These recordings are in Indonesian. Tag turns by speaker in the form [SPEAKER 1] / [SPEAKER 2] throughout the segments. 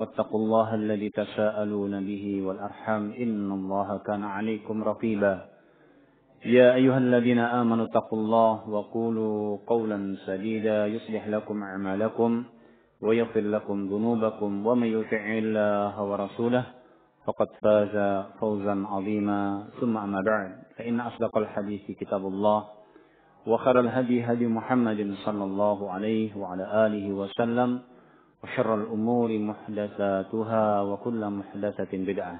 [SPEAKER 1] واتقوا الله الذي تساءلون به والأرحام إن الله كان عليكم رقيبا يا أيها الذين آمنوا اتقوا الله وقولوا قولا سديدا يصلح لكم أعمالكم ويغفر لكم ذنوبكم ومن يطع الله ورسوله فقد فاز فوزا عظيما ثم أما بعد فإن أصدق الحديث كتاب الله وخير الهدي هدي محمد صلى الله عليه وعلى آله وسلم وشر الأمور محدثاتها وكل محدثة بدعة.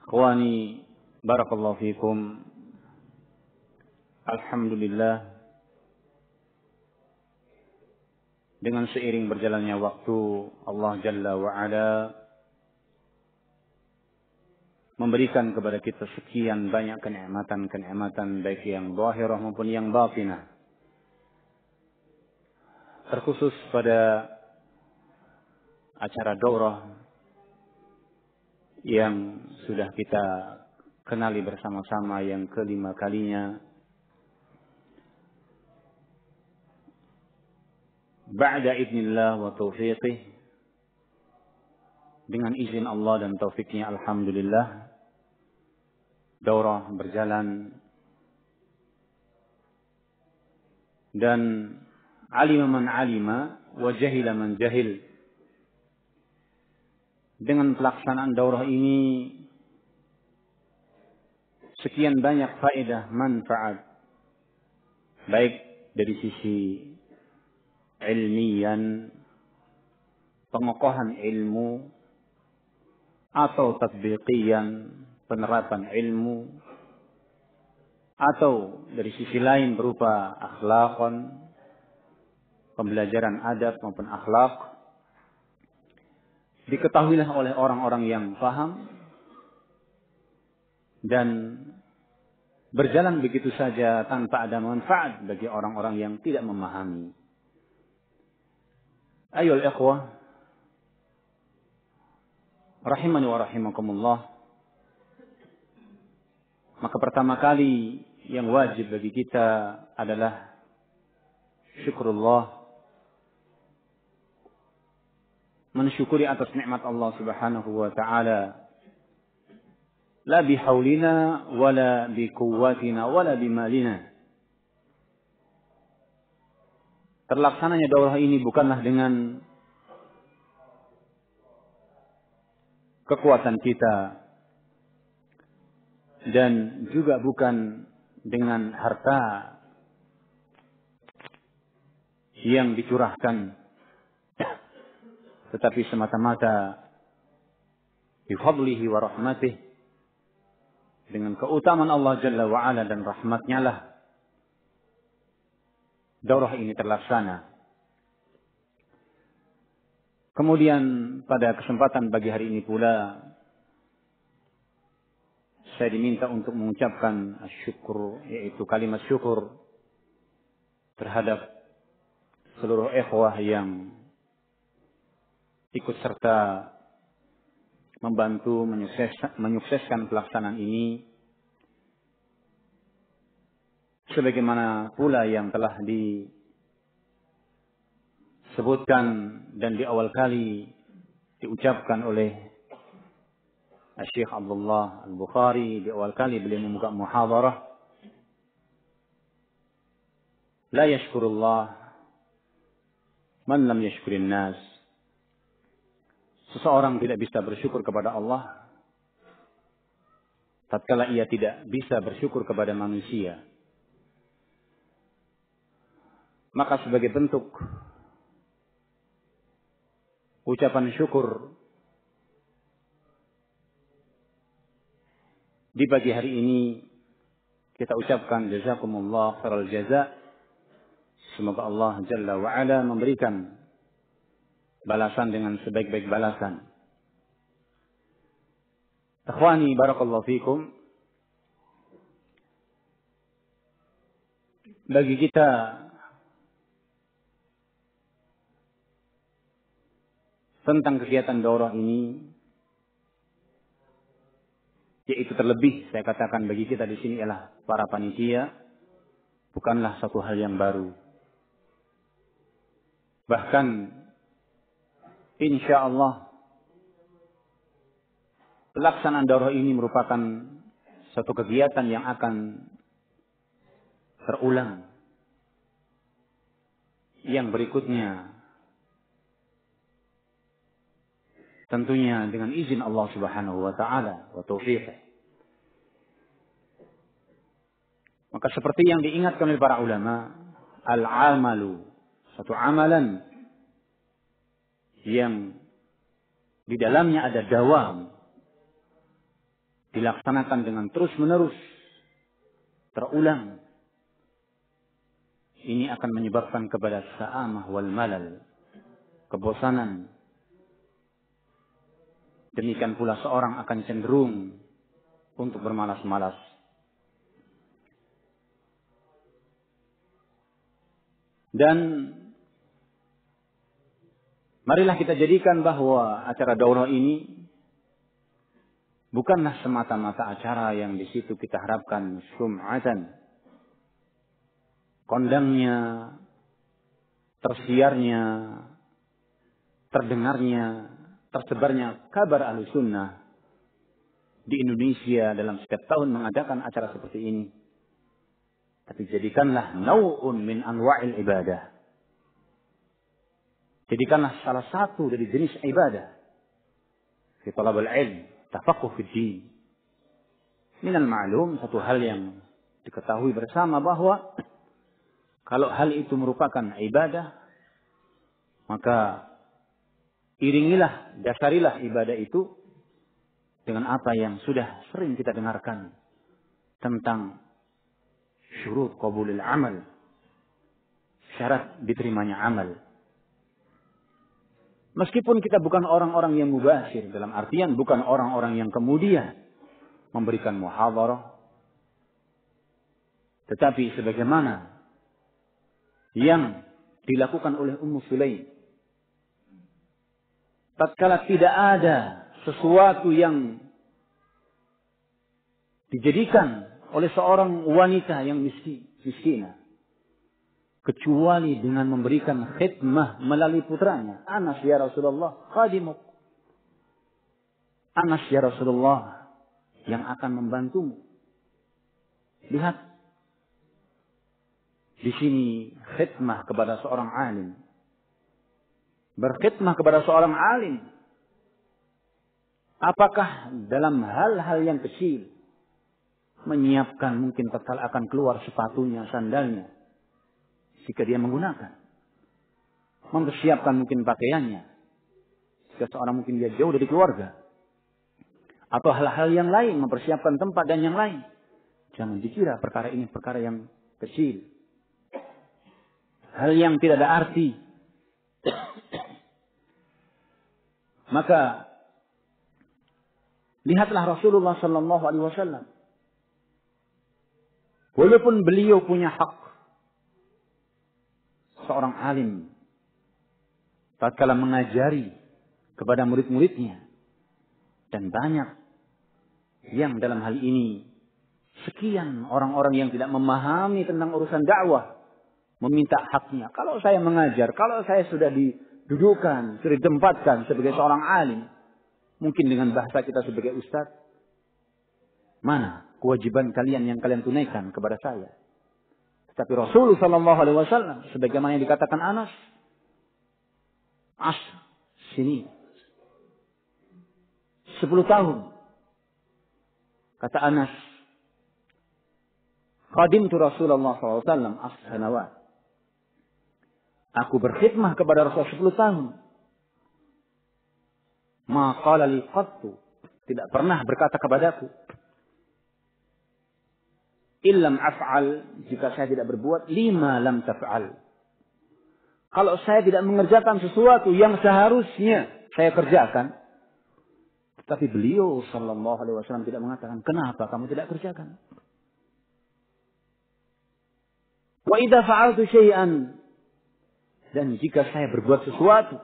[SPEAKER 1] Ikhwani barakallahu fikum. Alhamdulillah, dengan seiring berjalannya waktu, Allah Jalla wa Ala memberikan kepada kita sekian banyak kenikmatan baik yang zahirah maupun yang batinah. Terkhusus pada acara daurah yang sudah kita kenali bersama-sama yang kelima kalinya. Ba'da idznillah wa taufiqih, dengan izin Allah dan taufiknya, alhamdulillah, daurah berjalan dan alima man alima wa jahila man jahil. Dengan pelaksanaan daurah ini sekian banyak faedah manfaat, baik dari sisi ilmian, pengokohan ilmu, atau tatbiqiyan, penerapan ilmu, atau dari sisi lain berupa akhlakon, pembelajaran adab maupun akhlak. Diketahuilah oleh orang-orang yang paham dan berjalan begitu saja tanpa ada manfaat bagi orang-orang yang tidak memahami. Ayyuhal ikhwah rahimani wa rahimakumullah. Maka pertama kali yang wajib bagi kita adalah syukurullah, mensyukuri atas nikmat Allah Subhanahu wa taala. La bihaulina wala biquwwatina wala bimalina. Terlaksananya daurah ini bukanlah dengan kekuatan kita dan juga bukan dengan harta yang dicurahkan, tetapi semata-mata bifadlihi wa rahmatih, dengan keutamaan Allah Jalla wa Ala dan rahmatnya lah daurah ini terlaksana. Kemudian pada kesempatan pagi hari ini pula saya diminta untuk mengucapkan syukur, yaitu kalimat syukur terhadap seluruh ikhwah yang ikut serta membantu menyukseskan pelaksanaan ini, sebagaimana pula yang telah disebutkan dan di awal kali diucapkan oleh Syekh Abdullah Al-Bukhari di awal kali beliau membuka muhadarah. La yashkurullah man lam yashkurin nas. Seseorang tidak bisa bersyukur kepada Allah tatkala ia tidak bisa bersyukur kepada manusia. Maka sebagai bentuk ucapan syukur di pagi hari ini kita ucapkan jazakumullah khairal jaza. Semoga Allah Jalla wa Ala memberikan balasan dengan sebaik-baik balasan. Ikhwani barakallahu fikum. Bagi kita tentang kegiatan daurah ini, yaitu terlebih saya katakan bagi kita di sini ialah para panitia, bukanlah satu hal yang baru. Bahkan insyaallah pelaksanaan daurah ini merupakan satu kegiatan yang akan terulang. Yang berikutnya tentunya dengan izin Allah Subhanahu wa taala wa taufiqih. Maka seperti yang diingatkan oleh para ulama, al-amalu, satu amalan yang di dalamnya ada dawam, dilaksanakan dengan terus-menerus, terulang. Ini akan menyebabkan kepada sa'amah wal malal, kebosanan. Demikian pula seorang akan cenderung untuk bermalas-malas. Dan marilah kita jadikan bahwa acara daurah ini bukanlah semata-mata acara yang di situ kita harapkan sum'atan, kondangnya, tersiarnya, terdengarnya, tersebarnya kabar Ahlussunnah di Indonesia dalam setiap tahun mengadakan acara seperti ini. Tapi jadikanlah nau'un min anwa'il ibadah. Jadikanlah salah satu dari jenis ibadah. Fi talabul ilm, tafaqquh fid din. Minal ma'lum, satu hal yang diketahui bersama bahwa kalau hal itu merupakan ibadah, maka iringilah, dasarilah ibadah itu dengan apa yang sudah sering kita dengarkan tentang syurut qabulil amal, syarat diterimanya amal. Meskipun kita bukan orang-orang yang mubashir, dalam artian bukan orang-orang yang kemudian memberikan muhadharah, tetapi sebagaimana yang dilakukan oleh Ummu Sulaim, tatkala tidak ada sesuatu yang dijadikan oleh seorang wanita yang miskinah, kecuali dengan memberikan khidmah melalui putranya. Anas ya Rasulullah, khadimuk. Anas ya Rasulullah, yang akan membantumu. Lihat di sini khidmah kepada seorang alim. Berkhidmah kepada seorang alim. Apakah dalam hal-hal yang kecil, menyiapkan mungkin tatkala akan keluar sepatunya, sandalnya, jika dia menggunakan, mempersiapkan mungkin pakaiannya, jika seorang mungkin dia jauh dari keluarga, atau hal-hal yang lain, mempersiapkan tempat dan yang lain. Jangan dikira perkara ini perkara yang kecil, hal yang tidak ada arti. Maka lihatlah Rasulullah sallallahu alaihi wasallam, walaupun beliau punya hak, seorang alim tatkala mengajari kepada murid-muridnya, dan banyak yang dalam hal ini sekian orang-orang yang tidak memahami tentang urusan dakwah meminta haknya. Kalau saya mengajar, kalau saya sudah didudukan, sudah ditempatkan sebagai seorang alim, mungkin dengan bahasa kita sebagai ustaz, mana kewajiban kalian yang kalian tunaikan kepada saya? Tapi Rasulullah sallallahu alaihi wasallam, sebagaimana yang dikatakan Anas, sini 10 tahun. Kata Anas, khadimtu Rasulullah sallallahu alaihi wasallam as-sanawat. Aku berkhidmah kepada Rasulullah 10 tahun. Ma qala li qattu, tidak pernah berkata kepadaku, illam af'al, jika saya tidak berbuat, lima lam taf'al. Kalau saya tidak mengerjakan sesuatu yang seharusnya saya kerjakan. Tapi beliau sallallahu alaihi wasallam tidak mengatakan, kenapa kamu tidak kerjakan? Wa idza fa'altu syai'an, dan jika saya berbuat sesuatu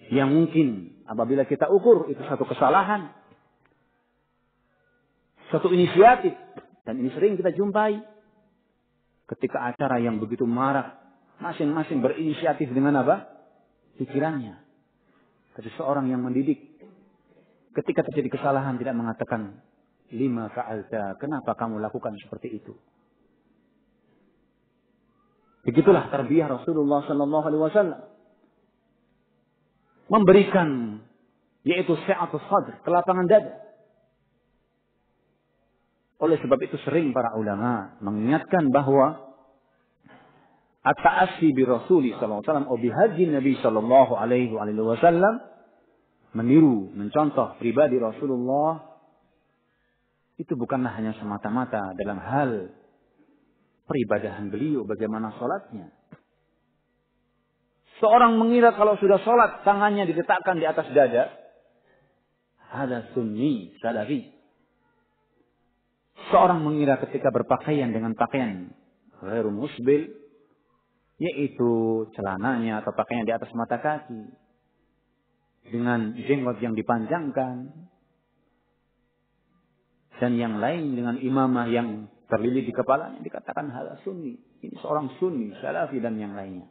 [SPEAKER 1] yang mungkin apabila kita ukur itu satu kesalahan, satu inisiatif, dan ini sering kita jumpai ketika acara yang begitu marak, masing-masing berinisiatif dengan apa? pikirannya. Tapi seorang yang mendidik, ketika terjadi kesalahan tidak mengatakan, lima fa'alta, kenapa kamu lakukan seperti itu? Begitulah tarbiyah Rasulullah sallallahu alaihi wasallam. Memberikan, yaitu sa'atus sadr, kelapangan dada. Oleh sebab itu sering para ulama mengingatkan bahwa at-ta'assi bi Rasulih sallallahu alaihi wasallam atau bi haji Nabi sallallahu alaihi wasallam, meniru, mencontoh pribadi Rasulullah, itu bukanlah hanya semata-mata dalam hal peribadahan beliau, bagaimana sholatnya. Seorang mengira kalau sudah sholat, tangannya diletakkan di atas dada. Ada sunni, salafi. Seorang mengira ketika berpakaian dengan pakaian ghairu musbil, yaitu celananya atau pakaian di atas mata kaki, dengan jenggot yang dipanjangkan, dan yang lain dengan imamah yang terlilit di kepalanya, dikatakan hal sunni. Ini seorang sunni, salafi dan yang lainnya.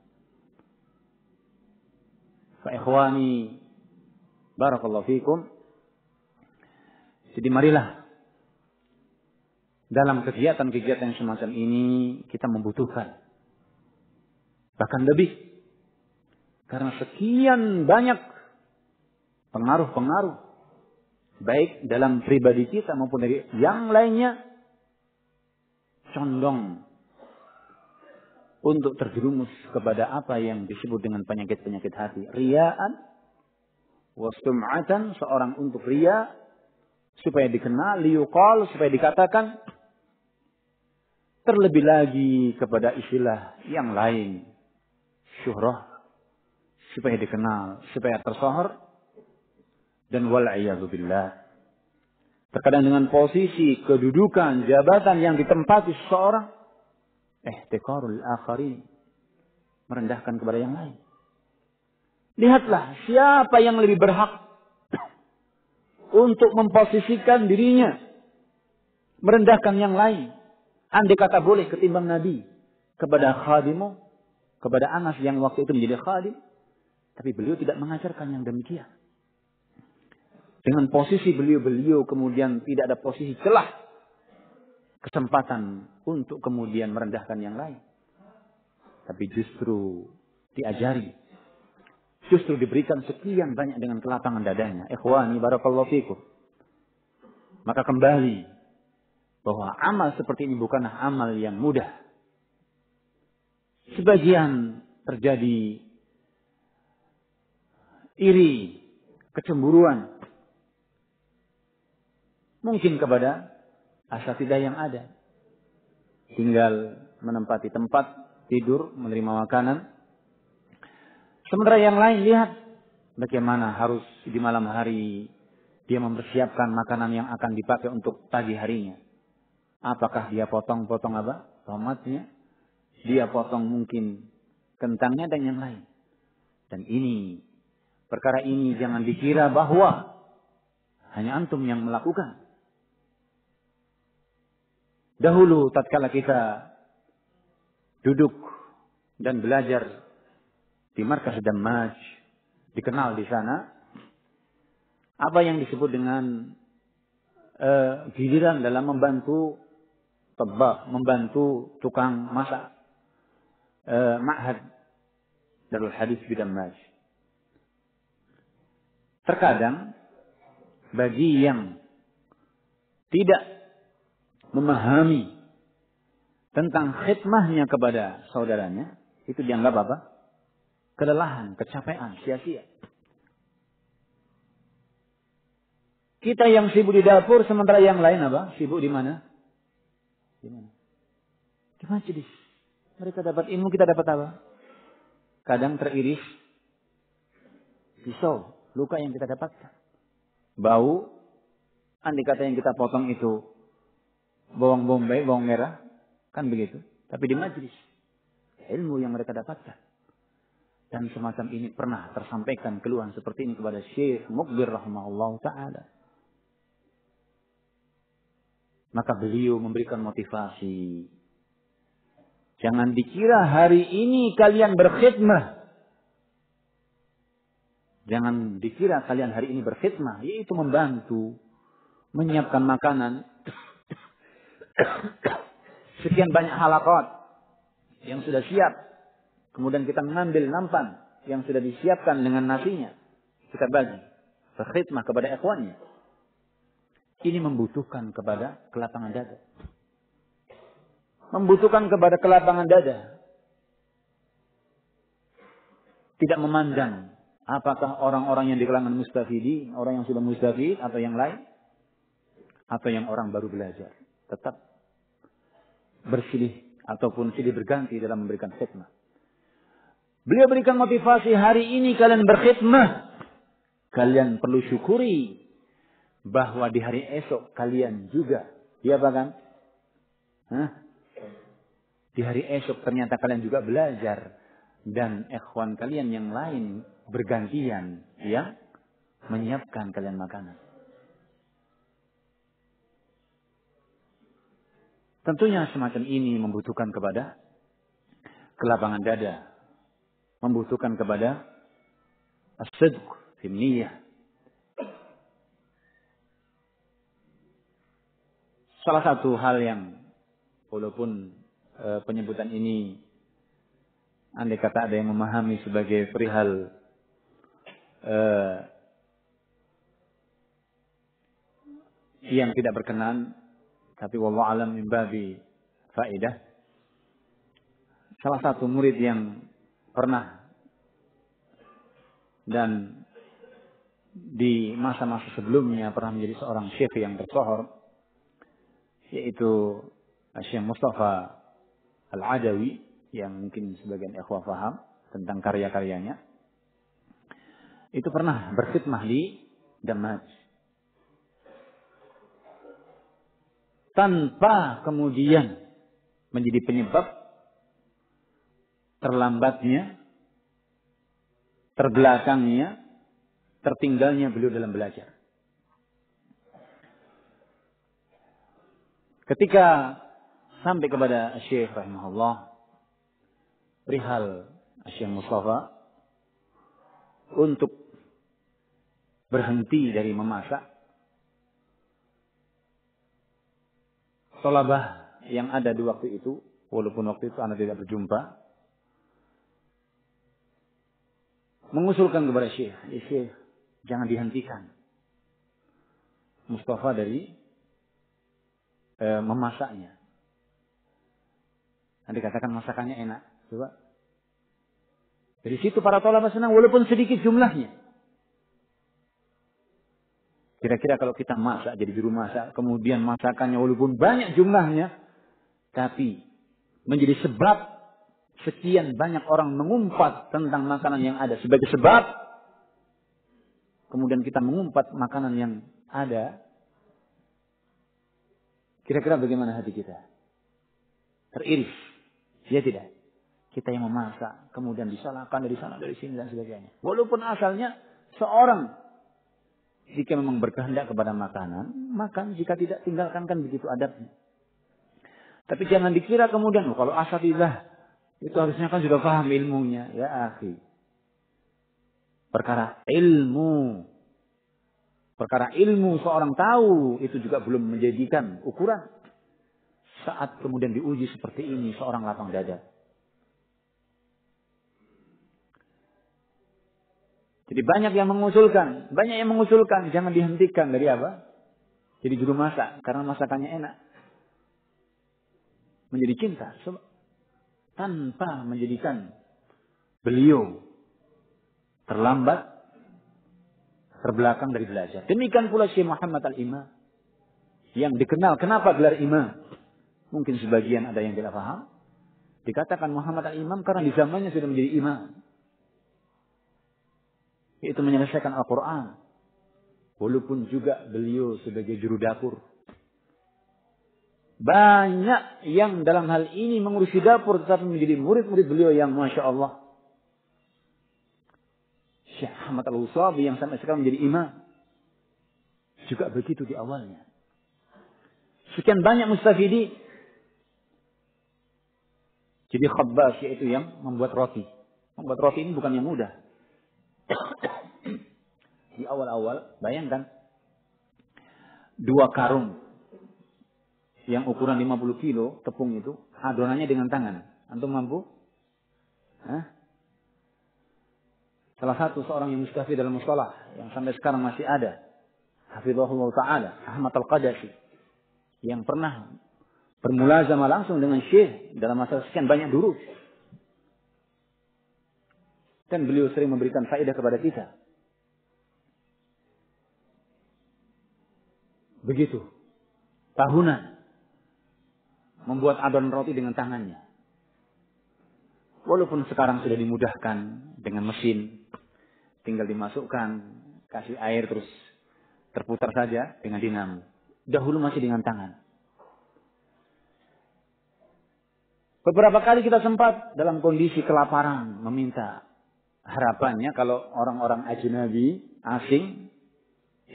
[SPEAKER 1] Fa ikhwani, barakallahu fikum. Jadi marilah dalam kegiatan-kegiatan semacam ini kita membutuhkan bahkan lebih, karena sekian banyak pengaruh-pengaruh baik dalam pribadi kita maupun dari yang lainnya condong untuk terjerumus kepada apa yang disebut dengan penyakit-penyakit hati. Riya'an wa sum'atan, seorang untuk riya supaya dikenal, liyuqal supaya dikatakan, terlebih lagi kepada istilah yang lain, syuhrah supaya dikenal, supaya tersohor, dan wal'iyadu billah. Terkadang dengan posisi, kedudukan, jabatan yang ditempati seseorang, ihtiqarul akharin, merendahkan kepada yang lain. Lihatlah siapa yang lebih berhak untuk memposisikan dirinya, merendahkan yang lain. Andai kata boleh ketimbang Nabi, kepada khadimu, kepada Anas yang waktu itu menjadi khadim, tapi beliau tidak mengajarkan yang demikian. Dengan posisi beliau kemudian tidak ada posisi celah, kesempatan untuk kemudian merendahkan yang lain. Tapi justru diajari, justru diberikan sekian banyak dengan kelapangan dadanya. Ikhwani barakallahu fikum. Maka kembali bahwa amal seperti ini bukanlah amal yang mudah. Sebagian terjadi iri, kecemburuan, mungkin kepada asatidzah yang ada. Tinggal menempati tempat, tidur, menerima makanan. Sementara yang lain lihat bagaimana harus di malam hari dia mempersiapkan makanan yang akan dipakai untuk pagi harinya. Apakah dia potong-potong apa? Tomatnya. Dia potong mungkin kentangnya dan yang lain. Dan ini, perkara ini jangan dikira bahwa hanya antum yang melakukan. Dahulu tatkala kita duduk dan belajar di markas Dammaj, dikenal di sana apa yang disebut dengan giliran dalam membantu tabak, membantu tukang masak ma'had Darul Hadis di Dammaj. Terkadang bagi yang tidak memahami tentang khidmahnya kepada saudaranya, itu dianggap apa? Kelelahan, kecapean, sia-sia. Kita yang sibuk di dapur, sementara yang lain apa? Sibuk di mana? Di mana? Di majelis. Mereka dapat ilmu, kita dapat apa? Kadang teriris pisau, luka yang kita dapatkan. Bau, andai kata yang kita potong itu bawang bombay, bawang merah, kan begitu. Tapi di majelis, ilmu yang mereka dapatkan. Dan semacam ini pernah tersampaikan keluhan seperti ini kepada Syekh Mukbir rahimahullah ta'ala. Maka beliau memberikan motivasi. Jangan dikira hari ini kalian berkhidmah Jangan dikira kalian hari ini berkhidmah, yaitu membantu, menyiapkan makanan. Sekian banyak halaqat yang sudah siap. Kemudian kita mengambil nampan yang sudah disiapkan dengan nasinya. Kita bagi. Berkhidmah kepada ikhwannya. Ini membutuhkan kepada kelapangan dada. Membutuhkan kepada kelapangan dada. Tidak memandang apakah orang-orang yang di kalangan mustafidi, orang yang sudah mustafid atau yang lain, atau yang orang baru belajar. Tetap bersilih ataupun silih berganti dalam memberikan khidmah. Beliau berikan motivasi, hari ini kalian berkhidmah. Kalian perlu syukuri bahwa di hari esok kalian juga. Iya apa kan? Di hari esok ternyata kalian juga belajar. Dan ikhwan kalian yang lain bergantian. Ya, menyiapkan kalian makanan. Tentunya semacam ini membutuhkan kepada kelapangan dada. Membutuhkan kepada as-sidq fi niyyah. Salah satu hal yang walaupun penyebutan ini andai kata ada yang memahami sebagai perihal yang tidak berkenan, tapi wallahu alam min babi faedah. Salah satu murid yang pernah dan di masa-masa sebelumnya pernah menjadi seorang syekh yang tersohor, yaitu Syekh Mustafa Al-Adawi, yang mungkin sebagian ikhwah paham tentang karya-karyanya. Itu pernah berkhidmah di Damaj. Tanpa kemudian menjadi penyebab terlambatnya, terbelakangnya, tertinggalnya beliau dalam belajar. Ketika sampai kepada Syekh rahimahullah perihal Syekh Mustafa untuk berhenti dari memasak, thalabah yang ada di waktu itu, walaupun waktu itu Anda tidak berjumpa, mengusulkan kepada Syekh, ya Syekh, jangan dihentikan Mustafa dari memasaknya. Nanti katakan masakannya enak. Coba. Dari situ para thalabah senang walaupun sedikit jumlahnya. Kira-kira kalau kita masak jadi juru masak, kemudian masakannya walaupun banyak jumlahnya, tapi menjadi sebab sekian banyak orang mengumpat tentang makanan yang ada sebagai sebab, kemudian kita mengumpat makanan yang ada, kira-kira bagaimana hati kita? Teriris. Ya tidak. Kita yang memasak, kemudian disalahkan dari sana, dari sini, dan sebagainya. Walaupun asalnya seorang, jika memang berkehendak kepada makanan, makan, jika tidak tinggalkan, kan begitu adabnya. Tapi jangan dikira kemudian, kalau asatidzah, itu harusnya kan sudah paham ilmunya. Ya akhi. Perkara ilmu seorang tahu, itu juga belum menjadikan ukuran. Saat kemudian diuji seperti ini, seorang lapang dada. Jadi banyak yang mengusulkan, jangan dihentikan dari apa? Jadi juru masak, karena masakannya enak. Menjadi cinta, tanpa menjadikan beliau terlambat, terbelakang dari belajar. Demikian pula Syekh Muhammad Al-Imam, yang dikenal, kenapa gelar imam? Mungkin sebagian ada yang tidak paham. Dikatakan Muhammad Al-Imam karena di zamannya sudah menjadi imam. Yaitu menyelesaikan Al-Quran. Walaupun juga beliau sebagai juru dapur. Banyak yang dalam hal ini mengurusi dapur tetapi menjadi murid-murid beliau yang Masya Allah. Syekh Ahmad Al-Usabi yang sampai sekarang menjadi imam. Juga begitu di awalnya. Sekian banyak mustafidi. Jadi khabbas, yaitu yang membuat roti. Membuat roti ini bukan yang mudah. Di awal-awal, bayangkan 2 karung yang ukuran 50 kilo tepung itu, adonannya dengan tangan. Antum mampu? Hah? Salah satu seorang yang mustafid dalam mustalah yang sampai sekarang masih ada, hafizahullah taala, Ahmad Al-Qadasi, yang pernah bermulazamah langsung dengan Syekh dalam masa sekian banyak durus. Dan beliau sering memberikan faedah kepada kita. Begitu. Tahunan membuat adonan roti dengan tangannya. Walaupun sekarang sudah dimudahkan dengan mesin, tinggal dimasukkan, kasih air terus terputar saja dengan dinamo. Dahulu masih dengan tangan. Beberapa kali kita sempat dalam kondisi kelaparan meminta harapannya kalau orang-orang ajnabi, asing,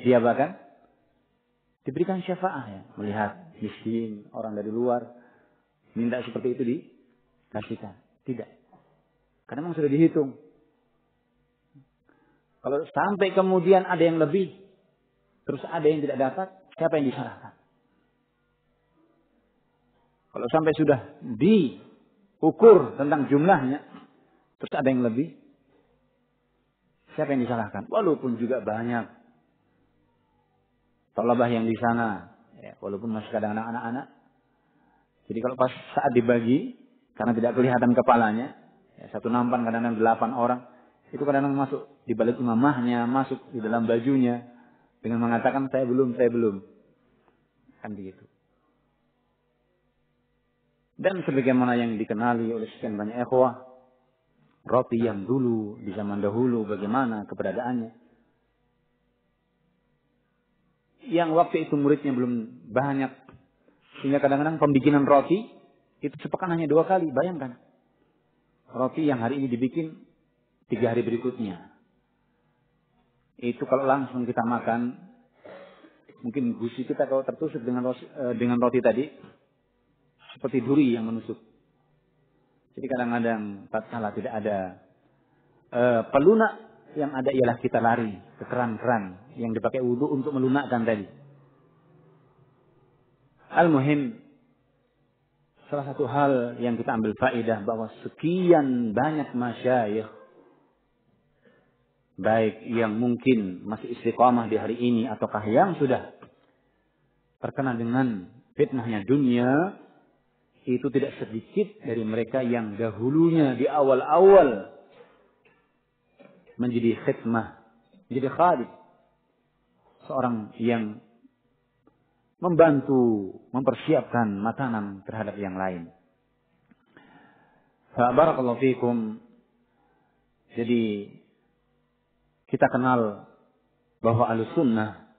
[SPEAKER 1] dia bahkan diberikan syafaah ya, melihat miskin, orang dari luar, minta seperti itu dikasihkan. Tidak. Karena memang sudah dihitung. Kalau sampai kemudian ada yang lebih, terus ada yang tidak dapat, siapa yang disalahkan? Kalau sampai sudah diukur tentang jumlahnya, terus ada yang lebih, siapa yang disalahkan? Walaupun juga banyak thalabah yang di sana, ya, walaupun masih kadang anak-anak. Jadi kalau pas saat dibagi, karena tidak kelihatan kepalanya, ya, satu nampan kadang-kadang 8 orang, itu kadang-kadang masuk di balik imamahnya, masuk di dalam bajunya, dengan mengatakan saya belum. Kan begitu. Dan sebagaimana yang dikenali oleh sekian banyak ikhwah, roti yang dulu, di zaman dahulu, bagaimana keberadaannya. Yang waktu itu muridnya belum banyak, sehingga kadang-kadang pembikinan roti, itu sepekan hanya 2 kali, bayangkan. Roti yang hari ini dibikin 3 hari berikutnya. Itu kalau langsung kita makan, mungkin gusi kita kalau tertusuk dengan roti tadi, seperti duri yang menusuk. Jadi kadang-kadang tatkala tidak ada pelunak, yang ada ialah kita lari ke keran-keran yang dipakai wudu untuk melunakkan tadi. Al-muhim, salah satu hal yang kita ambil faedah bahwa sekian banyak masyayikh, baik yang mungkin masih istiqamah di hari ini ataukah yang sudah terkena dengan fitnahnya dunia, itu tidak sedikit dari mereka yang dahulunya di awal-awal menjadi khidmah, menjadi khadim, seorang yang membantu mempersiapkan makanan terhadap yang lain. Barakallahu fikum. Jadi kita kenal bahwa Ahlussunnah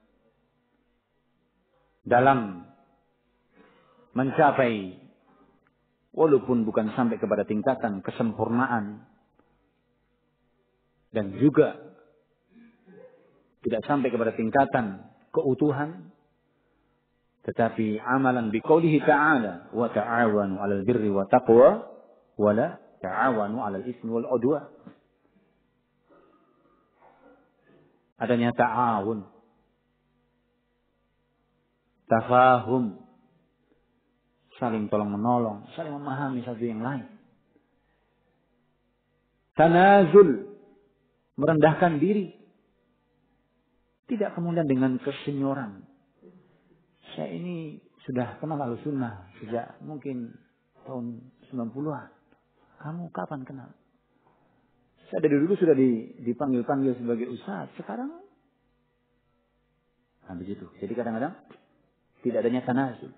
[SPEAKER 1] dalam mencapai, walaupun bukan sampai kepada tingkatan kesempurnaan dan juga tidak sampai kepada tingkatan keutuhan, tetapi amalan biqaulihi ta'ala wa ta'awanu 'alal birri wa taqwa wa la ta'awanu 'alal ismi wal 'udwan. Adanya ta'awun, tafahum, saling tolong menolong, saling memahami satu yang lain. Tanazul, merendahkan diri. Tidak kemudian dengan kesenyoran. Saya ini sudah kenal Ahlussunnah sejak mungkin tahun 90-an. Kamu kapan kenal? Saya dari dulu sudah dipanggil-panggil sebagai ustaz. Sekarang, nah begitu. Jadi kadang-kadang tidak adanya tanazul.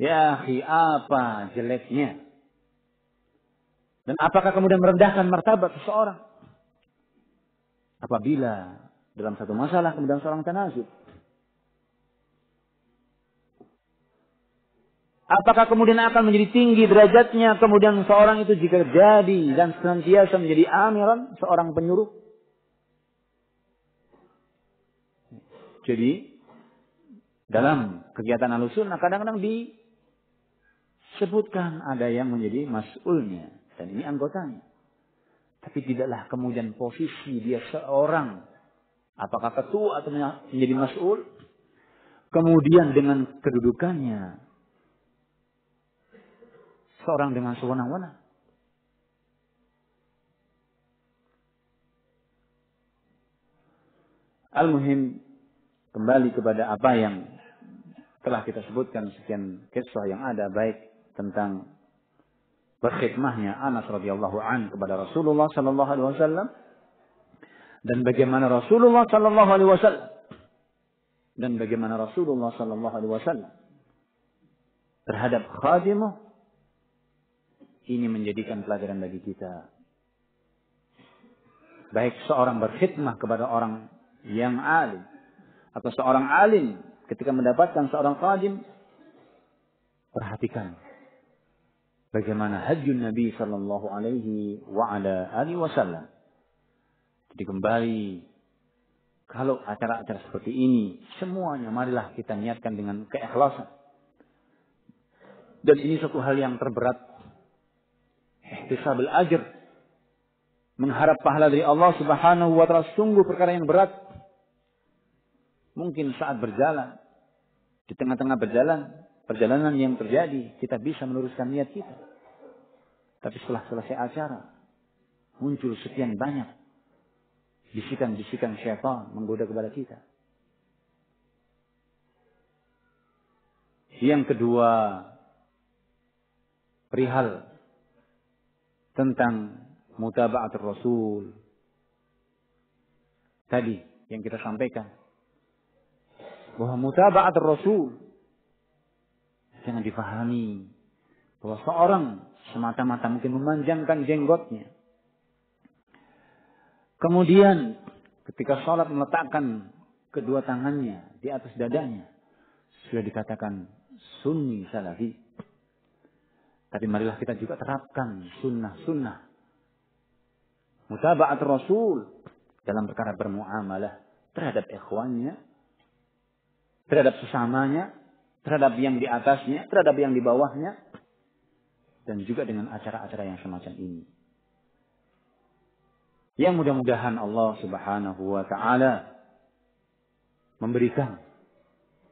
[SPEAKER 1] Ya akhi, apa jeleknya? Dan apakah kemudian merendahkan martabat seseorang? Apabila dalam satu masalah kemudian seorang tanazul. Apakah kemudian akan menjadi tinggi derajatnya kemudian seorang itu jika jadi dan senantiasa menjadi amiran, seorang penyuruh? Jadi dalam kegiatan Ahlussunnah kadang-kadang disebutkan ada yang menjadi mas'ulnya dan ini anggotanya. Tapi Tapi tidaklah kemudian posisi dia seorang, apakah ketua atau menjadi mas'ul, kemudian dengan kedudukannya seorang dengan sewenang-wenang. Al-muhim, kembali kepada apa yang telah kita sebutkan, sekian kisah yang ada, baik tentang berkhidmahnya Anas radhiyallahu an kepada Rasulullah sallallahu alaihi wasallam, dan bagaimana Rasulullah sallallahu alaihi wasallam terhadap khadimah, ini menjadikan pelajaran bagi kita. Baik seorang berkhidmah kepada orang yang alim, atau seorang alim ketika mendapatkan seorang khadim, perhatikan bagaimana hajjun Nabi sallallahu alaihi wa ala alihi wasallam. Jadi kembali, kalau acara-acara seperti ini, semuanya marilah kita niatkan dengan keikhlasan. Dan ini satu hal yang terberat. Ihtisabul ajr, mengharap pahala dari Allah Subhanahu wa taala, sungguh perkara yang berat. Mungkin saat berjalan, di tengah-tengah perjalanan yang terjadi, kita bisa meluruskan niat kita. Tapi setelah selesai acara, muncul sekian banyak bisikan-bisikan syaitan menggoda kepada kita. Yang kedua, perihal tentang mutaba'atul Rasul. Tadi yang kita sampaikan, bahwa mutaba'atul Rasul jangan difahami bahwa seorang semata-mata mungkin memanjangkan jenggotnya, kemudian ketika sholat meletakkan kedua tangannya di atas dadanya, sudah dikatakan sunni salafi. Tapi marilah kita juga terapkan sunnah-sunnah mutaba'atul Rasul dalam perkara bermuamalah terhadap ikhwannya, terhadap sesamanya, terhadap yang di atasnya, terhadap yang di bawahnya, dan juga dengan acara-acara yang semacam ini. Yang mudah-mudahan Allah Subhanahu wa taala memberikan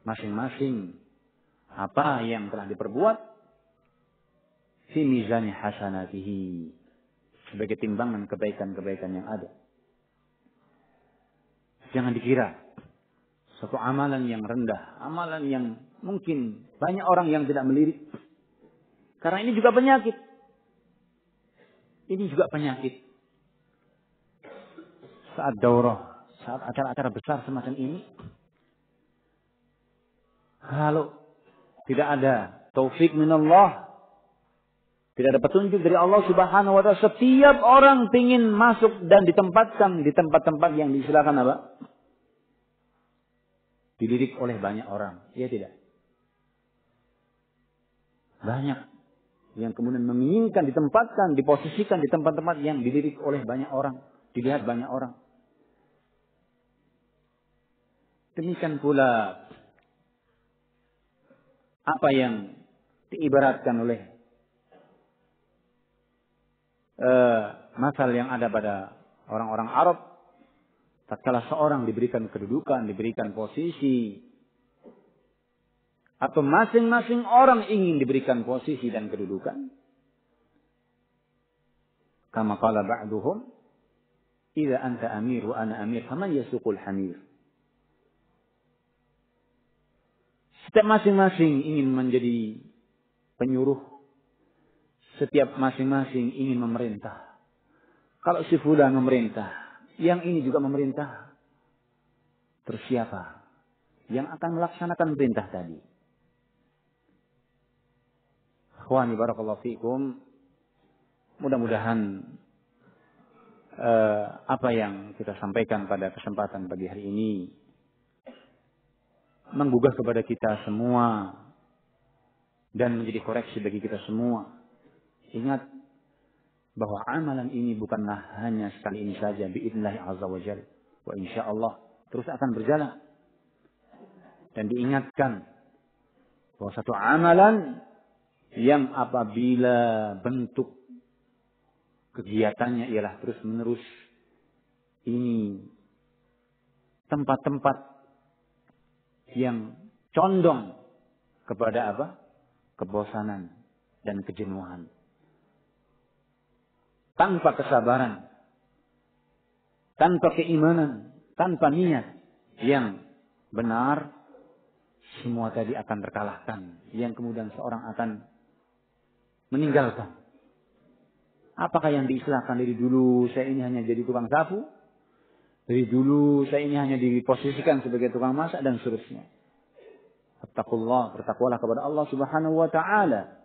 [SPEAKER 1] masing-masing apa yang telah diperbuat fi mizani hasanatihi, sebagai timbangan kebaikan-kebaikan yang ada. Jangan dikira suatu amalan yang rendah, amalan yang mungkin banyak orang yang tidak melirik. Karena ini juga penyakit. Ini juga penyakit. Saat daurah, saat acara-acara besar semacam ini, kalau tidak ada taufik minallah, tidak ada petunjuk dari Allah Subhanahu wa taala, setiap orang ingin masuk dan ditempatkan di tempat-tempat yang disilakan apa? Dilirik oleh banyak orang. Ya tidak? Banyak yang kemudian menginginkan ditempatkan, diposisikan di tempat-tempat yang dilirik oleh banyak orang, dilihat banyak orang. Demikian pula apa yang diibaratkan oleh masal yang ada pada orang-orang Arab. Tatkala seorang diberikan kedudukan, diberikan posisi, atau masing-masing orang ingin diberikan posisi dan kedudukan, kama qala ba'duhum, idza anta amir wa ana amir, faman yasuqul hamir. Setiap masing-masing ingin menjadi penyuruh, setiap masing-masing ingin memerintah. Kalau si fulan memerintah, yang ini juga memerintah, terus siapa yang akan melaksanakan perintah tadi? Akhwani barakallahu fikum, mudah-mudahan apa yang kita sampaikan pada kesempatan pagi hari ini menggugah kepada kita semua dan menjadi koreksi bagi kita semua. Ingat bahwa amalan ini bukanlah hanya sekali ini saja, biidznillah azza wa jalla, wa insyaallah terus akan berjalan. Dan diingatkan bahwa satu amalan yang apabila bentuk kegiatannya ialah terus-menerus ini tempat-tempat yang condong kepada apa? Kebosanan dan kejenuhan. Tanpa kesabaran, tanpa keimanan, tanpa niat yang benar, semua tadi akan terkalahkan. Yang kemudian seorang akan meninggalkan. Apakah yang diistilahkan dari dulu saya ini hanya jadi tukang sapu? Dari dulu saya ini hanya diposisikan sebagai tukang masak dan seterusnya. Attaqullah, bertakwalah kepada Allah Subhanahu wa taala.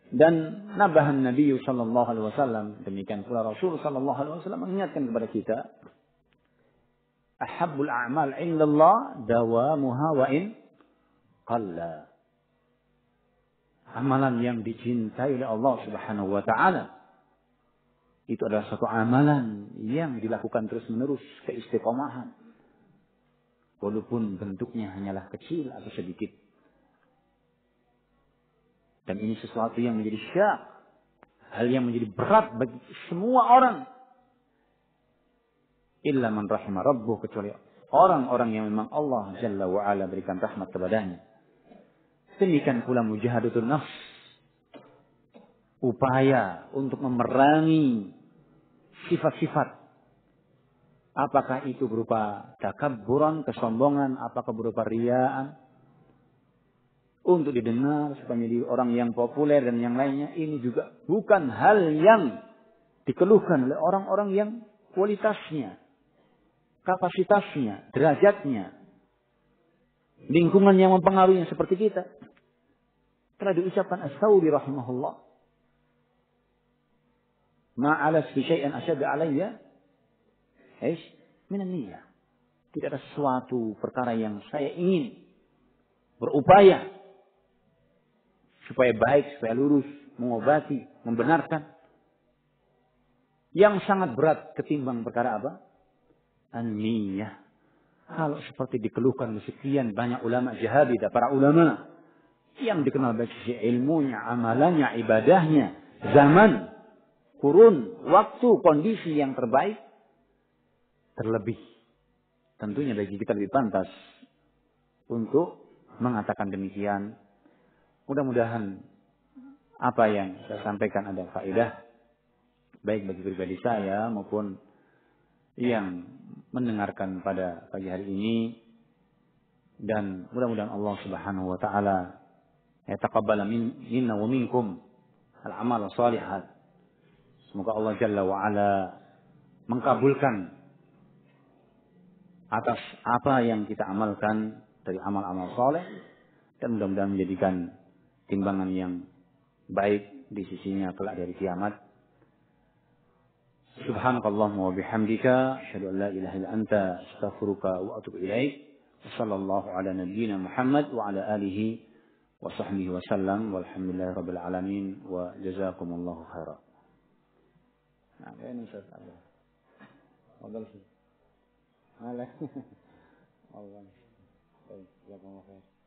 [SPEAKER 1] Dan nabahan Nabi sallallahu alaihi wasallam, demikian pula Rasul sallallahu alaihi wasallam mengingatkan kepada kita, ahabbul a'mal 'indallah dawamuha wa in qalla. Amalan yang dicintai oleh Allah Subhanahu wa taala itu adalah satu amalan yang dilakukan terus-menerus, keistiqomahan. Walaupun bentuknya hanyalah kecil atau sedikit. Dan ini sesuatu yang menjadi syak, hal yang menjadi berat bagi semua orang. Illa man rahimah rabbuh, kecuali orang-orang yang memang Allah Jalla wa'ala berikan rahmat kepadanya. Demikian pula mujahadatul nafs, upaya untuk memerangi sifat-sifat. Apakah itu berupa takabburan, kesombongan, apakah berupa riyaan, untuk didengar supaya menjadi orang yang populer dan yang lainnya. Ini juga bukan hal yang dikeluhkan oleh orang-orang yang kualitasnya, kapasitasnya, derajatnya, lingkungan yang mempengaruhinya seperti kita. Telah diucapkan As-Sawri rahimahullah, ma'ala fi syai'an asyadda alayya minan niyyah. Tidak ada sesuatu perkara yang saya ingin berupaya supaya baik, supaya lurus, mengobati, membenarkan, yang sangat berat ketimbang perkara apa? An-niyah. Kalau seperti dikeluhkan sekian banyak ulama jahadi, para ulama yang dikenal baik sisi ilmunya, amalannya, ibadahnya, zaman, kurun, waktu, kondisi yang terbaik, terlebih. Tentunya bagi kita lebih pantas untuk mengatakan demikian. Mudah-mudahan apa yang saya sampaikan ada faedah, baik bagi pribadi saya maupun yang mendengarkan pada pagi hari ini. Dan mudah-mudahan Allah Subhanahu wa taala yataqabbal minna wa minkum al-amal shalihat. Semoga Allah Jalla wa ala mengkabulkan atas apa yang kita amalkan dari amal-amal saleh, dan mudah-mudahan menjadikan timbangan yang baik di sisinya kelak dari kiamat. Subhanakallahumma wa bihamdika asyhadu an la ilaha illa anta astaghfiruka wa atubu ilaik. Wassallallahu ala nabiyyina Muhammad wa ala alihi wa sahbihi wa sallam walhamdulillahi rabbil alamin wa jazakumullahu khairan. Nah, ini Ustaz Abdul. Fadhal sih. Allah. Allah. Baik, jazakumullahu khairan.